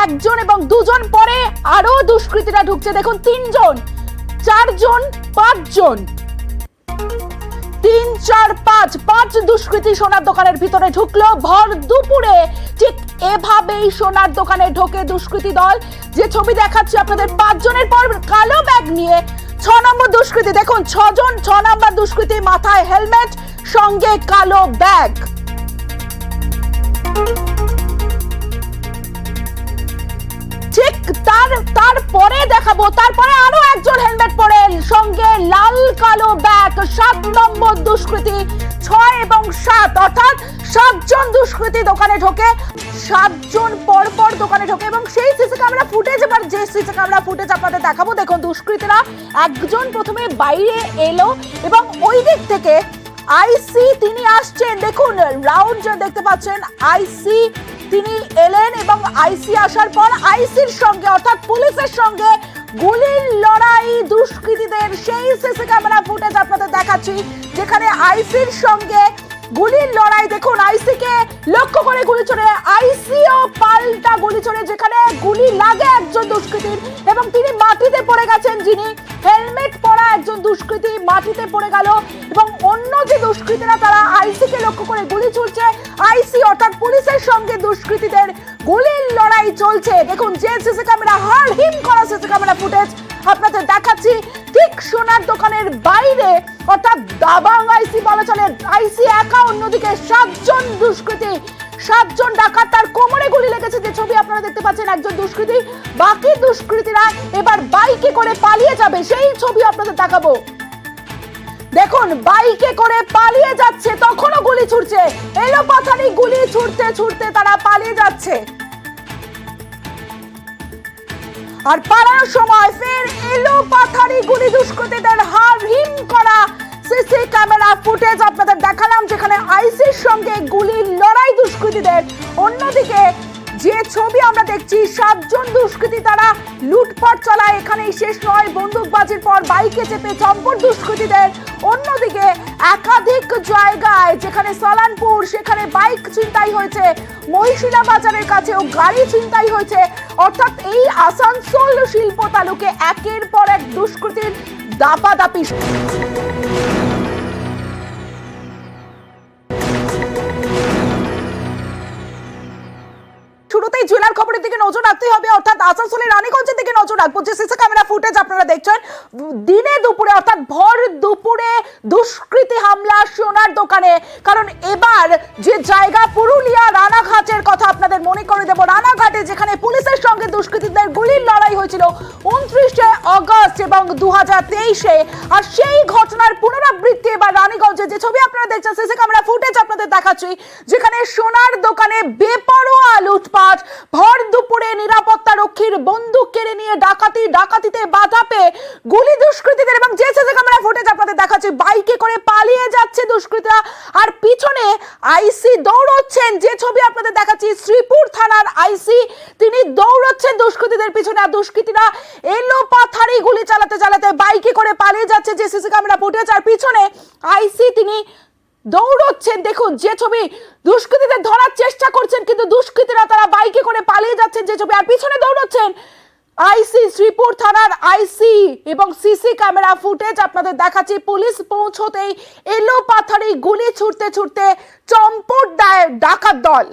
একজন এবং দুজন, পরে আরো দুষ্কৃতীরা ঢুকছে। দেখুন 3 জন, 4 জন, 5 জন, 3, 4, 5 দুষ্কৃতী সোনার দোকানের ভিতরে ঢুকলো ভর দুপুরে। ঠিক এভাবেই সোনার দোকানে ঢোকে দুষ্কৃতী দল। যে ছবি দেখাচ্ছি আপনাদের, 5 জনের পর কালো ব্যাগ নিয়ে 6 নম্বর দুষ্কৃতী। দেখুন 6 জন, 6 নম্বর দুষ্কৃতী, মাথায় হেলমেট, সঙ্গে কালো ব্যাগ। ঠিক তারপরে দেখাবো, তারপরে আরো একজন হেলমেট পরে, সঙ্গে লাল কালো ব্যাগ। 7 নম্বর দুষ্কৃতী, 6 এবং 7, অর্থাৎ 7 জন দুষ্কৃতী দোকানে ঢোকে। 7 জন পর দোকানে ঢোকে এবং সেই সিসি ক্যামেরা ফুটেজ, এবার যে সিসি ক্যামেরা ফুটেজ আপনাদের দেখাবো। দেখুন দুষ্কৃতীরা একজন প্রথমে বাইরে এলো এবং ওই দিক থেকে আইসি তিনি আসছেন। দেখুন রাউন্ড যা দেখতে পাচ্ছেন, আইসি তিনি এলেন এবং আইসি আসার পর আইসির সঙ্গে, অর্থাৎ পুলিশের সঙ্গে গুলির লড়াই দুষ্কৃতীদের। সেই সিসি ক্যামেরা ফুটেজ আপনাদের দেখাচ্ছি, যেখানে আইসির সঙ্গে গুলির লড়াই। দেখুন আইসিকে লক্ষ্য করে গুলি ছোড়ে, আইসিও পাল্টা গুলি ছোড়ে, যেখানে গুলি লাগে একজন দুষ্কৃতীর এবং তিনি মাটিতে পড়ে গেছেন। যিনি হেলমেট পরা একজন দুষ্কৃতী মাটিতে পড়ে গেল এবং অন্য যে দুষ্কৃতীরা তারা আইসিকে লক্ষ্য করে গুলি ছুড়ছে। আইসি অর্থাৎ পুলিশের সঙ্গে দুষ্কৃতীদের গুলির লড়াই চলছে। দেখুন যে সিসি ক্যামেরা, হাড় হিম করা সিসি ক্যামেরা ফুটেজ আপনাদের দেখাচ্ছি, ঠিক সোনার দোকানের বাইরে, অর্থাৎ দাবাং আইসি বলা চলে। আইসি একা, অন্যদিকে 7 জন দুষ্কৃতী, 7 জন ডাকাত, তার কোমরে গুলি লেগেছে। যে ছবি আপনারা দেখতে পাচ্ছেন, একজন দুষ্কৃতী, বাকি দুষ্কৃতীরা এবার বাইকে করে পালিয়ে যাবে, সেই ছবি আপনাদের দেখাবো। দেখুন বাইকে করে পালিয়ে যাচ্ছে, তখনও গুলি ছুটছে, এলো পাথারি গুলি ছুটতে ছুটতে তারা পালিয়ে যাচ্ছে। আর পালানোর সময় ফের এলো পাথারি গুলি, দুষ্কৃতীদের হাড় হিম করা সিসি ক্যামেরা ফুটেজ আপনাদের দেখালাম, যেখানে আইসির সঙ্গে গুলির লড়াই দুষ্কৃতীদের। অন্যদিকে যে ছবি আমরা দেখছি, 7 জন দুষ্কৃতী তারা লুটপাট চালায়। এখানেই শেষ নয়, বন্দুকবাজির পর বাইকে চেপে চম্পট দুষ্কৃতীদের। অন্যদিকে একাধিক জায়গায়, যেখানে সালানপুর সেখানে বাইক ছিনতাই হয়েছে, মহিশিলা বাজারের কাছেও গাড়ি ছিনতাই হয়েছে। অর্থাৎ এই আসানসোল শিল্প তালুকে একের পর এক দুষ্কৃতীর দাপাদাপি। শুরুতেই জেলার খবরের দিকে নজর রাখতে হবে, অর্থাৎ আসানসোলের রানীগঞ্জের দিকে নজর রাখবো। যে সিসি ক্যামেরা ফুটেজ আপনারা দেখছেন, দিনে দুপুরে অর্থাৎ ভর দুপুরে দুষ্কৃতী হামলা সোনার দোকানে। কারণ এবার যে জায়গা, পুরুলিয়া রানাঘাটের কথা আপনাদের মনে করে দেব। রানাঘাটে যেখানে পুলিশের সঙ্গে দুষ্কৃতীদের গুলির লড়াই হয়েছিল 29শে আগস্ট এবং 2023-এ, আর সেই ঘটনার পুনরাবৃত্তি এবার রানীগঞ্জে। যে ছবি আপনারা দেখছেন, সিসি ক্যামেরা ফুটেজ আপনাদের দেখাচ্ছি, যেখানে সোনার দোকানে বেপরোয়া লুটপাট, ভর দুপুরে নিরাপত্তা রক্ষীর বন্দুক কেড়ে নিয়ে ডাকাতিতে বাধা পেয়ে গুলি দুষ্কৃতীদের। এবং যে সিসি ক্যামেরা ফুটেজ আপনাদের দেখাচ্ছি, বাইকে করে পালিয়ে যাচ্ছে দুষ্কৃতীরা, আর পিছনে আইসি দৌড়চ্ছেন। যে ছবি আপনাদের দেখাচ্ছি, শ্রীপুর থানার আইসি তিনি দৌড়চ্ছেন দুষ্কৃতীদের পিছনে, আর দুষ্কৃতীরা এলো পাথারি গুলি চালাতে চালাতে বাইকে করে পালিয়ে যাচ্ছে। যে সিসি ক্যামেরা ফুটেজ, আর পিছনে আইসি তিনি দৌড়চ্ছেন। দেখুন যে ছবি, দুষ্কৃতীদের ধরার চেষ্টা করছেন কিন্তু দুষ্কৃতীরা তারা বাইকে করে পালিয়ে যাচ্ছেন। যে ছবি, আর পিছনে দৌড়চ্ছেন আইসি, শ্রীপুর থানার আইসি। এবং সিসি ক্যামেরা ফুটেজ আপনাদের দেখাচ্ছি, পুলিশ পৌঁছতেই এলো পাথারি গুলি ছুটতে ছুটতে চম্পট দেয় ডাকাত দল।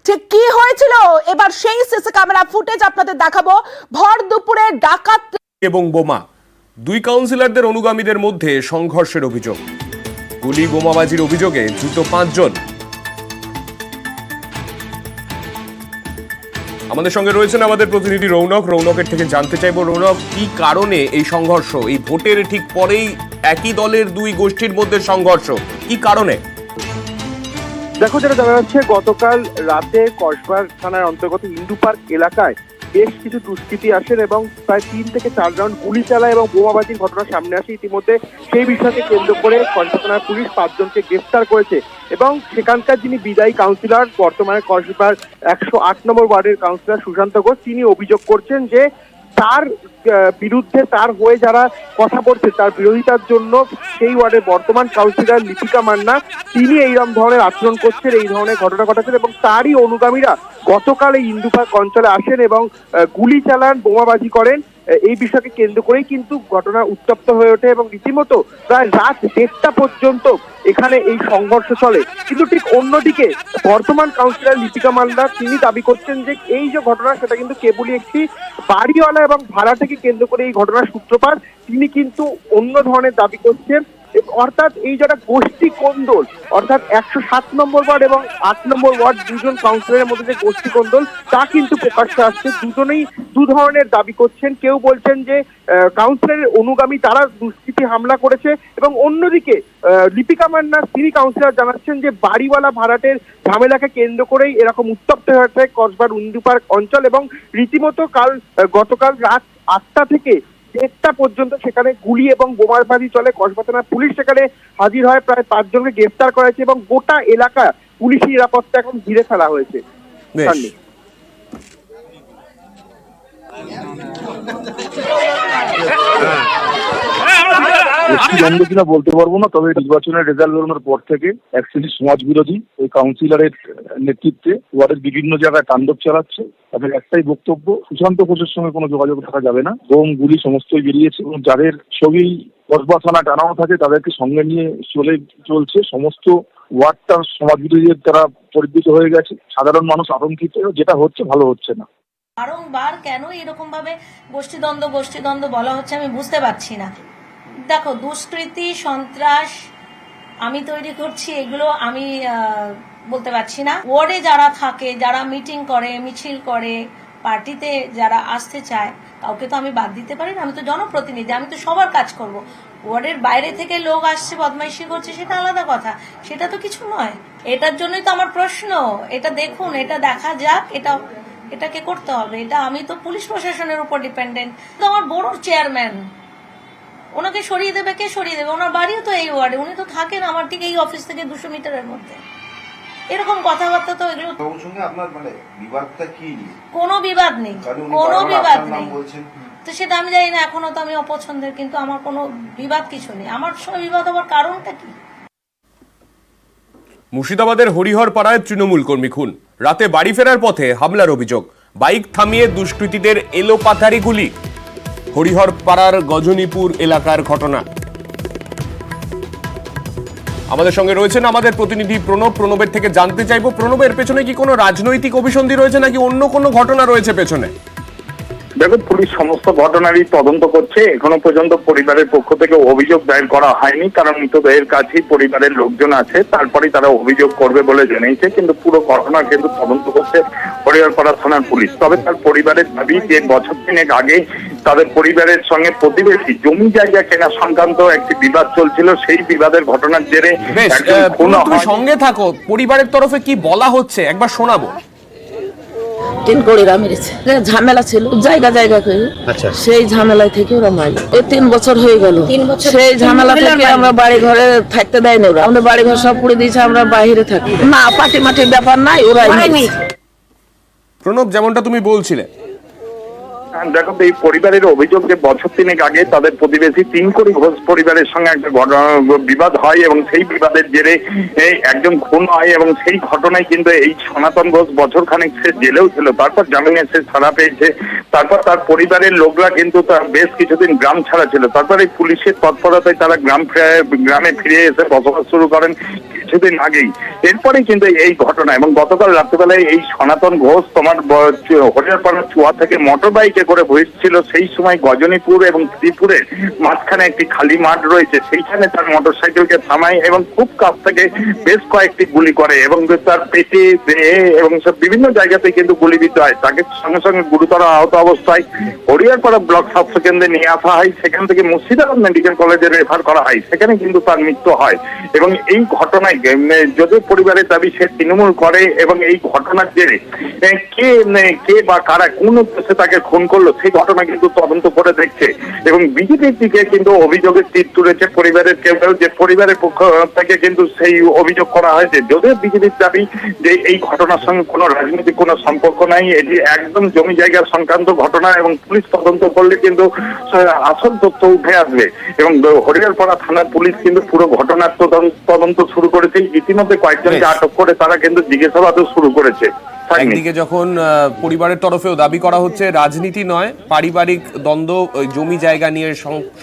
ঠিক কি হয়েছিল এবার সেই সিসি ক্যামেরা ফুটেজ আপনাদের দেখাবো। ভর দুপুরে ডাকাত এবং বোমা, 2 কাউন্সিলরদের অনুগামীদের মধ্যে সংঘর্ষের অভিযোগ। গুলি বোমাবাজির অভিযোগে ধৃত 5 জন। আমাদের সঙ্গে রয়েছেন আমাদের প্রতিনিধি রৌনকের থেকে জানতে চাইবো, রৌনক, কি কারণে এই সংঘর্ষ? এই ভোটের ঠিক পরেই একই দলের 2 গোষ্ঠীর মধ্যে সংঘর্ষ, কি কারণে? দেখো, যেটা জানা যাচ্ছে, গতকাল রাতে কসবা থানার অন্তর্গত ইন্দু পার্ক এলাকায় বেশ কিছু দুষ্কৃতী আসেন এবং প্রায় 3 থেকে 4 রাউন্ড গুলি চালায় এবং বোমাবাজির ঘটনা সামনে আসে। ইতিমধ্যে সেই বিষয়কে কেন্দ্র করে কসবা থানার পুলিশ 5 জনকে গ্রেফতার করেছে এবং সেখানকার যিনি বিদায়ী কাউন্সিলর, বর্তমানে কসবার 108 নম্বর ওয়ার্ডের কাউন্সিলর সুশান্ত ঘোষ, তিনি অভিযোগ করছেন যে তার বিরুদ্ধে, তার হয়ে যারা কথা বলছে, তার বিরোধিতার জন্য সেই ওয়ার্ডের বর্তমান কাউন্সিলর লিপিকা মান্না তিনি এইরকম ধরনের আচরণ করছেন, এই ধরনের ঘটনা ঘটাচ্ছেন এবং তারই অনুগামীরা গতকাল এই ইন্দু পার্ক অঞ্চলে আসেন এবং গুলি চালান, বোমাবাজি করেন। এই বিষয়কে কেন্দ্র করেই কিন্তু ঘটনা উত্তপ্ত হয়ে ওঠে এবং রীতিমতো প্রায় রাত 1:30 পর্যন্ত এখানে এই সংঘর্ষ চলে। কিন্তু ঠিক অন্যদিকে বর্তমান কাউন্সিলর লিপিকা মান্না তিনি দাবি করছেন যে এই যে ঘটনা সেটা কিন্তু কেবলই একটি বাড়িওয়ালা এবং ভাড়াটাকে কেন্দ্র করে এই ঘটনার সূত্রপাত। তিনি কিন্তু অন্য ধরনের দাবি করছেন, অর্থাৎ এই যারা গোষ্ঠী কোন্দল, অর্থাৎ 107 নম্বর ওয়ার্ড এবং 8 নম্বর ওয়ার্ড দুজন কাউন্সিলরের মধ্যে যে গোষ্ঠী কোন্দল তা কিন্তু প্রকাশ্যে আসছে। দুজনেই দু ধরনের দাবি করছেন। কেউ বলছেন যে কাউন্সিলরের অনুগামী তারা দুষ্কৃতী হামলা করেছে এবং অন্যদিকে লিপিকা মান্না তিনি কাউন্সিলর জানাচ্ছেন যে বাড়িওয়ালা ভাড়াটের ঝামেলাকে কেন্দ্র করেই এরকম উত্তপ্ত হয়েছে কসবার ইন্দু পার্ক অঞ্চল এবং রীতিমতো গতকাল রাত 8টা থেকে 1টা পর্যন্ত সেখানে গুলি এবং বোমাবাজি চলে। কসবা থানার পুলিশ সেখানে হাজির হয়, প্রায় 5 জনকে গ্রেফতার করা হয়েছে এবং গোটা এলাকা পুলিশি নিরাপত্তা এখন ঘিরে ফেলা হয়েছে। দ্বন্দ্ব কিনা বলতে পারবো না, তবে নির্বাচনের রেজাল্ট বেরোনোর পর থেকে এক শ্রেণীর সমাজ বিরোধী ওই কাউন্সিলরের নেতৃত্বে ওয়ার্ডের বিভিন্ন জায়গায় তাণ্ডব চালাচ্ছে। তাদের একটাই বক্তব্য, সুশান্ত ঘোষের সঙ্গে কোনো যোগাযোগ থাকা যাবে না। বোম গুলি সমস্তই বেরিয়েছে এবং যাদের ছবি কসবা থানা টানানো থাকে তাদেরকে সঙ্গে নিয়ে চলছে। সমস্ত ওয়ার্ডটা সমাজ বিরোধীদের দ্বারা পরিবৃত হয়ে গেছে। সাধারণ মানুষ আতঙ্কিত, যেটা হচ্ছে ভালো হচ্ছে না। বারংবার কেন এরকম ভাবে গোষ্ঠীদ্বন্দ্ব বলা হচ্ছে আমি বুঝতে পারছি না। দেখো, দুষ্কৃতি সন্ত্রাস আমি তৈরি করছি এগুলো আমি বলতে পারছি না। ওয়ার্ডে যারা থাকে, যারা মিটিং করে, মিছিল করে, পার্টিতে যারা আসতে চায়, কাউকে তো আমি বাদ দিতে পারি না। আমি তো জনপ্রতিনিধি, আমি তো সবার কাজ করব। ওয়ার্ডের বাইরে থেকে লোক আসছে, বদমাইশি করছে, সেটা আলাদা কথা, সেটা তো কিছু নয়। এটার জন্যই তো আমার প্রশ্ন। এটা দেখুন, এটা দেখা যাক, এটাকে করতে হবে। এটা আমি তো পুলিশ প্রশাসনের উপর ডিপেন্ডেন্ট। তো আমার বড় চেয়ারম্যান, ওনাকে সরিয়ে দেবে, কে সরিয়ে দেবে? ওনার বাড়িও তো এই ওয়ার্ডে, উনি তো থাকেন আমার ঠিক এই অফিস থেকে 200 মিটারের মধ্যে। এরকম কথাবার্তা তো এগুলো আপনার মানে বিবাদটা কি? কোনো বিবাদ নেই, কোনো বিবাদ নেই। তো সেটা আমি জানি না, এখনো তো আমি অপছন্দের, কিন্তু আমার কোনো বিবাদ কিছু নেই। আমার সঙ্গে বিবাদ হওয়ার কারণটা কি? মুর্শিদাবাদের হরিহর পাড়ায় তৃণমূল কর্মী খুন, রাতে বাড়ি ফেরার পথে হামলার অভিযোগ, বাইক থামিয়ে দুষ্কৃতীদের এলোপাতাড়ি গুলি। হরিহর পাড়ার গজনীপুর এলাকার ঘটনা। আমাদের সঙ্গে রয়েছেন আমাদের প্রতিনিধি প্রণবের থেকে জানতে চাইবো, প্রণবের পেছনে কি কোনো রাজনৈতিক অভিসন্ধি রয়েছে নাকি অন্য কোনো ঘটনা রয়েছে পেছনে? দেখুন, পুলিশ সমস্ত ঘটনারই তদন্ত করছে। এখনো পর্যন্ত পরিবারের পক্ষ থেকে অভিযোগ দায়ের করা হয়নি, কারণ মৃতদেহের কাছেই পরিবারের লোকজন আছে, তারপরে তারা অভিযোগ করবে বলে জানিয়েছে। কিন্তু পুরো ঘটনা কিন্তু তদন্ত করছে হরিহরপাড়া থানার পুলিশ। তবে তার পরিবারের দাবি যে বছর 3 আগে তাদের পরিবারের সঙ্গে প্রতিবেশী জমি জায়গা কেনা সংক্রান্ত একটি বিবাদ চলছিল। সেই বিবাদের ঘটনার জেরে তুমি সঙ্গে থাকো, পরিবারের তরফে কি বলা হচ্ছে একবার শোনাবো। 3 কোড়িরা মেরেছে, ঝামেলা ছিল জায়গা করে। সেই ঝামেলা থেকে ওরা মারলো। 3 বছর হয়ে গেল। সেই ঝামেলা থেকে আমরা বাড়ি ঘরে থাকতে দেয় না। আমরা বাড়ি ঘর সব পুড়ে দিয়েছে, আমরা বাইরে থাকি না। পার্টি মাটির ব্যাপার নাই, ওরাই প্রণব, যেমনটা তুমি বলছিলে, দেখো, এই পরিবারের অভিযোগ যে বছর 3 আগে তাদের প্রতিবেশী 3 কোটি ঘোষ পরিবারের সঙ্গে একটা বিবাদ হয় এবং সেই বিবাদের জেরে একজন খুন হয় এবং সেই ঘটনায় কিন্তু এই সনাতন ঘোষ বছর খানেক সে জেলেও ছিল, তারপর জামিনে সে ছাড়া পেয়েছে। তারপর তার পরিবারের লোকরা কিন্তু তার বেশ কিছুদিন গ্রাম ছাড়া ছিল। তারপর এই পুলিশের তৎপরতায় তারা গ্রামে ফিরে এসে বসবাস শুরু করেন কিছুদিন আগেই। এরপরে কিন্তু এই ঘটনা এবং গতকাল রাত্রিবেলায় এই সনাতন ঘোষ তোমার হরিহরপাড়া চুয়া থেকে মোটর বাইকে করে বসছিল। সেই সময় গজনীপুর এবং ত্রিপুরের মাঝখানে একটি খালি মাঠ রয়েছে, সেইখানে তার মোটরসাইকেলকে থামায় এবং খুব কাছ থেকে বেশ কয়েকটি গুলি করে এবং তার পেটে, দেহে এবং সব বিভিন্ন জায়গাতে কিন্তু গুলিবিদ্ধ হয়। তাকে সঙ্গে সঙ্গে গুরুতর আহত অবস্থায় হরিহরপাড়া ব্লক স্বাস্থ্য কেন্দ্রে নিয়ে আসা হয়। সেখান থেকে মুর্শিদাবাদ মেডিকেল কলেজে রেফার করা হয়, সেখানে কিন্তু তার মৃত্যু হয়। এবং এই ঘটনায় যদিও পরিবারের দাবি সে তৃণমূল করে এবং এই ঘটনার জেরে কে বা কারা কোন উদ্দেশ্যে তাকে খুন করলো সেই ঘটনা কিন্তু তদন্ত করে দেখছে এবং বিজেপির দিকে কিন্তু অভিযোগের তীর তুলেছে পরিবারের কেউ যে পরিবারের পক্ষ থেকে কিন্তু সেই অভিযোগ করা হয়েছে। যদিও বিজেপির দাবি যে এই ঘটনার সঙ্গে কোনো রাজনৈতিক কোনো সম্পর্ক নাই, এটি একদম জমি জায়গা সংক্রান্ত ঘটনা এবং পুলিশ তদন্ত করলে কিন্তু আসল তথ্য উঠে আসবে এবং হরিহরপাড়া থানার পুলিশ কিন্তু পুরো ঘটনার তদন্ত শুরু করেছে। ইতিমধ্যে কয়েকজনকে আটক করে তারা কিন্তু জিজ্ঞাসাবাদও শুরু করেছে। একদিকে যখন পরিবারের তরফেও দাবি করা হচ্ছে রাজনীতি নয়, পারিবারিক দ্বন্দ্ব, জমি জায়গা নিয়ে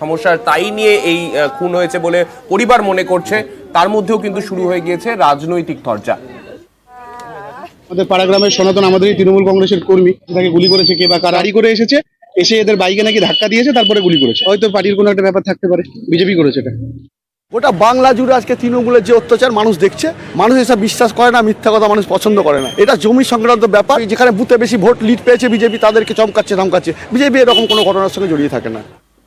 সমস্যা, তাই নিয়ে এই খুন হয়েছে বলে পরিবার মনে করছে, তার মধ্যেও কিন্তু শুরু হয়ে গিয়েছে রাজনৈতিক চর্চা। আমাদের পাড়াগ্রামের সনাতন আমাদেরই তৃণমূল কংগ্রেসের কর্মী, তাকে গুলি করেছে কে বা কারা, গাড়ি করে এসেছে, এসে এদের বাইকে নাকি ধাক্কা দিয়েছে, তারপরে গুলি করেছে। হয়তো পার্টির কোনো একটা ব্যাপার থাকতে পারে, বিজেপি করেছে এটা। গোটা বাংলা জুড়ে আজকে তৃণমূলের যে অত্যাচার মানুষ দেখছে, মানুষ এসব বিশ্বাস করে না, মিথ্যা কথা মানুষ পছন্দ করে না। এটা জমি সংক্রান্ত ব্যাপার, যেখানে বুথে বেশি ভোট লিড পেয়েছে বিজেপি তাদেরকে চমকাচ্ছে ধমকাচ্ছে, বিজেপি এরকম কোনো ঘটনার সঙ্গে জড়িয়ে থাকে না।